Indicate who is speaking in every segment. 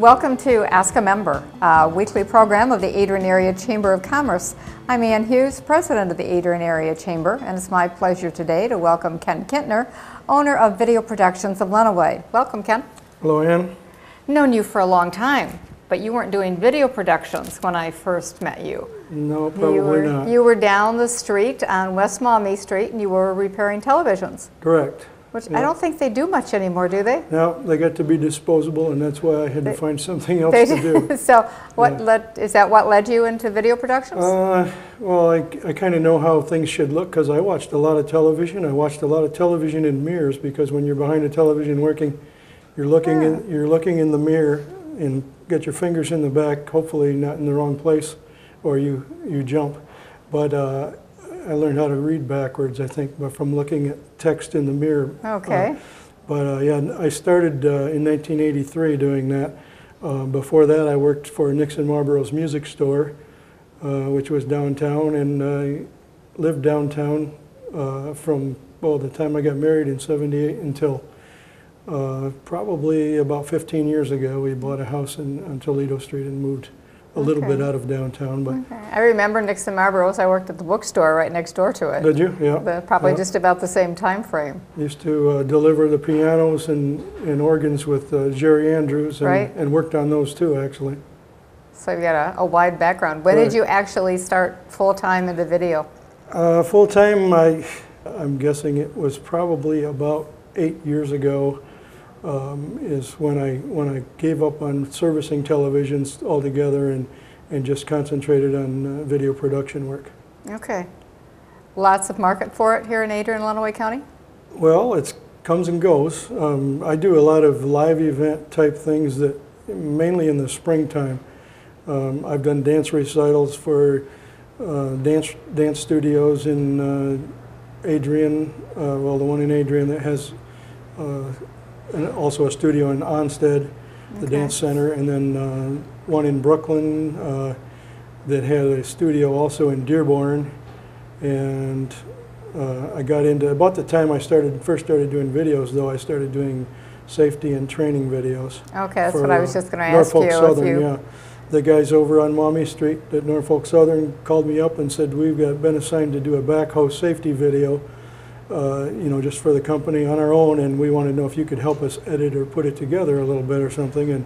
Speaker 1: Welcome to Ask a Member, a weekly program of the Adrian Area Chamber of Commerce. I'm Ann Hughes, president of the Adrian Area Chamber, and it's my pleasure today to welcome Ken Kintner, owner of Video Productions of Lenawee. Welcome, Ken.
Speaker 2: Hello, Ann.
Speaker 1: Known you for a long time, but you weren't doing video productions when I first met you.
Speaker 2: No, probably not.
Speaker 1: You were down the street on West Maumee Street, and you were repairing televisions.
Speaker 2: Correct.
Speaker 1: Which I don't think they do much anymore, do they?
Speaker 2: No, they got to be disposable, and that's why I had to find something else to do.
Speaker 1: So is that what led you into video productions?
Speaker 2: Well, I kind of know how things should look because I watched a lot of television. I watched a lot of television in mirrors because when you're behind a television working, you're looking in the mirror and get your fingers in the back, hopefully not in the wrong place, or you jump. But I learned how to read backwards, I think, but from looking at text in the mirror.
Speaker 1: Okay.
Speaker 2: Yeah, I started in 1983 doing that. Before that, I worked for Nixon Marlboro's music store, which was downtown, and I lived downtown from, well, the time I got married in '78 until probably about 15 years ago. We bought a house on Toledo Street and moved a little bit out of downtown. But
Speaker 1: I remember Nixon Marlboro's. I worked at the bookstore right next door to it.
Speaker 2: Did you? Yeah.
Speaker 1: Probably just about the same time frame.
Speaker 2: Used to deliver the pianos and organs with Jerry Andrews, and worked on those too, actually.
Speaker 1: So you've got a wide background. When did you actually start full-time into video?
Speaker 2: Full-time, I'm guessing it was probably about 8 years ago. Is when I gave up on servicing televisions altogether and just concentrated on video production work.
Speaker 1: Okay. Lots of market for it here in Adrian, Lenawee County?
Speaker 2: Well, it comes and goes. I do a lot of live event type things that mainly in the springtime. I've done dance recitals for dance studios in Adrian, well, the one in Adrian that has and also a studio in Onstead, the dance center, and then one in Brooklyn that had a studio also in Dearborn. And I got into, about the time I first started doing videos, though, I started doing safety and training videos.
Speaker 1: Okay, that's what I was just going to ask you.
Speaker 2: Norfolk Southern, yeah. The guys over on Maumee Street at Norfolk Southern called me up and said, we've been assigned to do a backhoe safety video, just for the company on our own, and we want to know if you could help us edit or put it together a little bit or something. And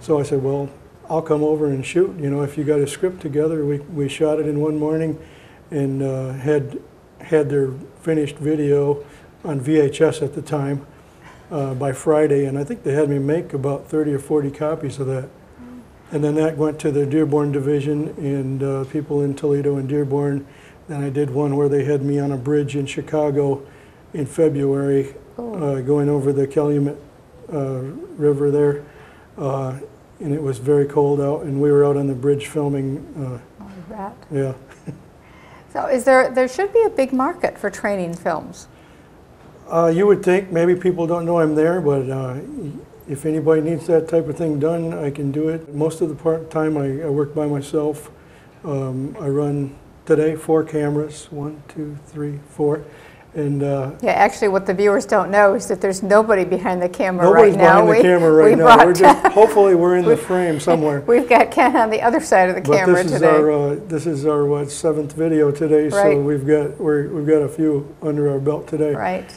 Speaker 2: so I said, well, I'll come over and shoot. If you got a script together. We shot it in one morning and had their finished video on VHS at the time by Friday, and I think they had me make about 30 or 40 copies of that. And then that went to the Dearborn division and people in Toledo and Dearborn. Then I did one where they had me on a bridge in Chicago in February, going over the Calumet River there, and it was very cold out, and we were out on the bridge filming. Yeah.
Speaker 1: So there should be a big market for training films.
Speaker 2: You would think. Maybe people don't know I'm there, but if anybody needs that type of thing done, I can do it. Most of the time I work by myself. I run today 4 cameras, 1, 2, 3, 4, and yeah.
Speaker 1: Actually, what the viewers don't know is that there's nobody behind the camera
Speaker 2: right now.
Speaker 1: Nobody's
Speaker 2: behind the camera right now. We're just hopefully we're in the frame somewhere.
Speaker 1: We've got Ken on the other side of the camera today.
Speaker 2: This is our 7th video today, so we've got a few under our belt today.
Speaker 1: Right.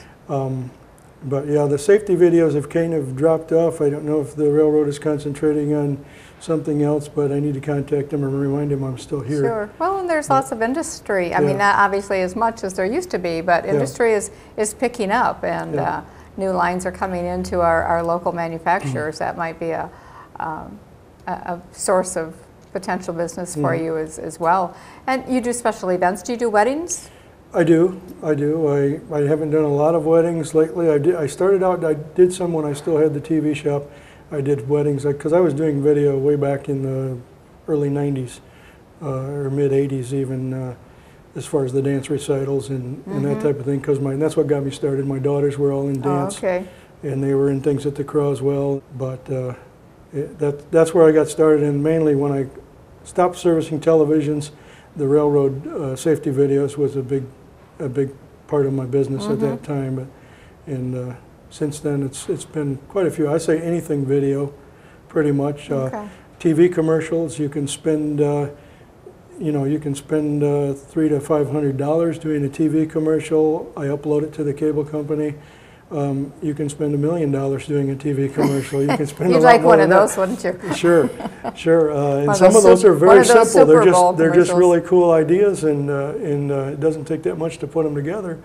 Speaker 2: But yeah, the safety videos have kind of dropped off. I don't know if the railroad is concentrating on something else, but I need to contact them and remind them I'm still here.
Speaker 1: Sure. Well, and there's lots of industry. I mean, not obviously as much as there used to be, but industry is picking up, and new lines are coming into our local manufacturers. That might be a source of potential business for you as well. And you do special events. Do you do weddings?
Speaker 2: I do. I haven't done a lot of weddings lately. I started out, I did some when I still had the TV shop. I did weddings, because I was doing video way back in the early 90s, or mid 80s even, as far as the dance recitals and that type of thing, because that's what got me started. My daughters were all in dance, and they were in things at the Croswell, but that's where I got started, and mainly when I stopped servicing televisions, the railroad safety videos was a big part of my business at that time. And since then, it's been quite a few. I say anything video, pretty much.
Speaker 1: Okay.
Speaker 2: TV commercials, you can spend, you can spend $300 to $500 doing a TV commercial. I upload it to the cable company. You can spend $1 million doing a TV commercial. You can spend
Speaker 1: You'd
Speaker 2: a lot
Speaker 1: like
Speaker 2: more
Speaker 1: one of
Speaker 2: than
Speaker 1: those,
Speaker 2: that.
Speaker 1: wouldn't you?
Speaker 2: Sure, sure. And
Speaker 1: of
Speaker 2: some of those are
Speaker 1: one
Speaker 2: very
Speaker 1: of those
Speaker 2: simple. They're
Speaker 1: Super Bowl
Speaker 2: just
Speaker 1: commercials.
Speaker 2: really cool ideas, and it doesn't take that much to put them together.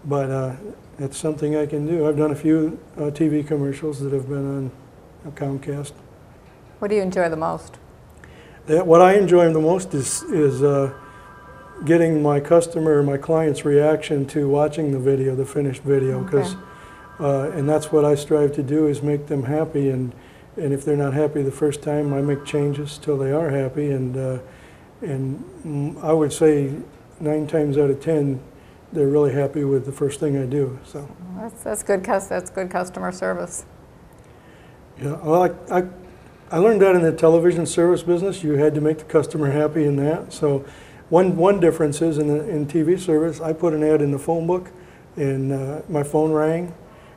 Speaker 2: But it's something I can do. I've done a few TV commercials that have been on Comcast.
Speaker 1: What do you enjoy the most?
Speaker 2: What I enjoy the most is getting my customer or my client's reaction to watching the video, the finished video, because and that's what I strive to do, is make them happy, and if they're not happy the first time, I make changes till they are happy, and I would say 9 times out of 10 they're really happy with the first thing I do. So
Speaker 1: that's good. That's good customer service.
Speaker 2: Yeah, well, I learned that in the television service business. You had to make the customer happy in that. So one difference is in TV service, I put an ad in the phone book, and my phone rang.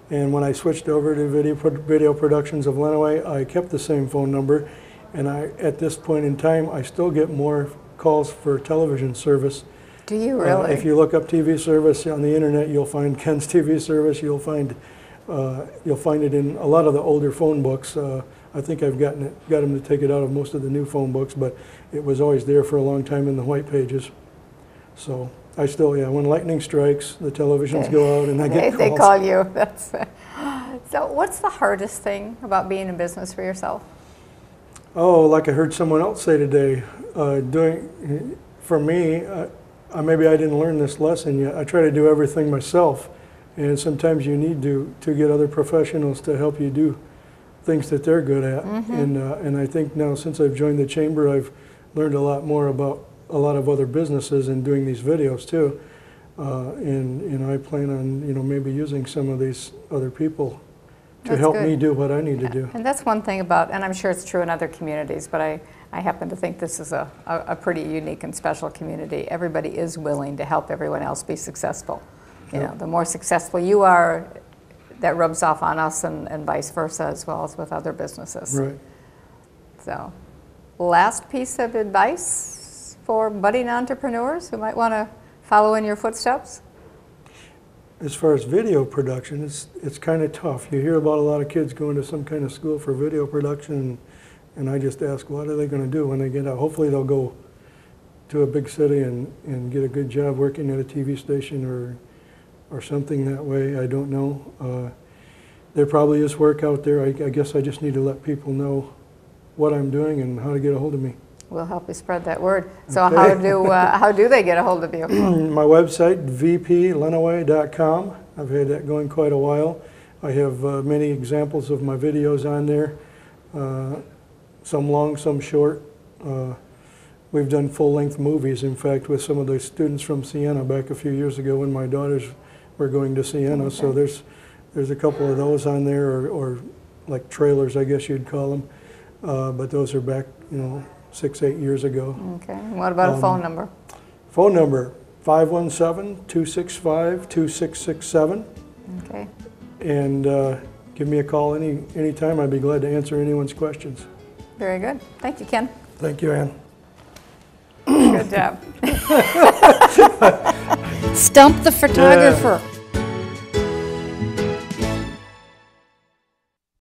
Speaker 2: And when I switched over to Video Productions of Lenawee, I kept the same phone number. And at this point in time, I still get more calls for television service.
Speaker 1: Do you really?
Speaker 2: If you look up TV service on the internet, you'll find Ken's TV service. You'll find it in a lot of the older phone books. I think I've got them to take it out of most of the new phone books, but it was always there for a long time in the white pages. So I still, when lightning strikes, the televisions go out and I get calls.
Speaker 1: They call you. So what's the hardest thing about being in business for yourself?
Speaker 2: Oh, like I heard someone else say today, for me, maybe I didn't learn this lesson yet. I try to do everything myself, and sometimes you need to get other professionals to help you do things that they're good at. And I think now, since I've joined the chamber, I've learned a lot more about a lot of other businesses and doing these videos too. And I plan on maybe using some of these other people to help me do what I need to do.
Speaker 1: And that's one thing about, and I'm sure it's true in other communities, but I happen to think this is a pretty unique and special community. Everybody is willing to help everyone else be successful. You know, the more successful you are, that rubs off on us, and vice versa, as well as with other businesses.
Speaker 2: Right.
Speaker 1: So, last piece of advice for budding entrepreneurs who might want to follow in your footsteps?
Speaker 2: As far as video production, it's kind of tough. You hear about a lot of kids going to some kind of school for video production, and I just ask, what are they going to do when they get out? Hopefully they'll go to a big city and get a good job working at a TV station or something that way. I don't know. There probably is work out there. I guess I just need to let people know what I'm doing and how to get a hold of me. We'll help you spread that word. So how do they get a hold of you? My website, vplenawee.com. I've had that going quite a while. I have many examples of my videos on there, some long, some short. We've done full-length movies, in fact, with some of the students from Siena back a few years ago when my daughters were going to Siena. Okay. So there's a couple of those on there, or like trailers, I guess you'd call them. But those are back, 6, 8 years ago. Okay. And what about a phone number? Phone number, 517-265-2667. Okay. And give me a call anytime. I'd be glad to answer anyone's questions. Very good. Thank you, Ken. Thank you, Ann. Good job. Stump the photographer. Yeah.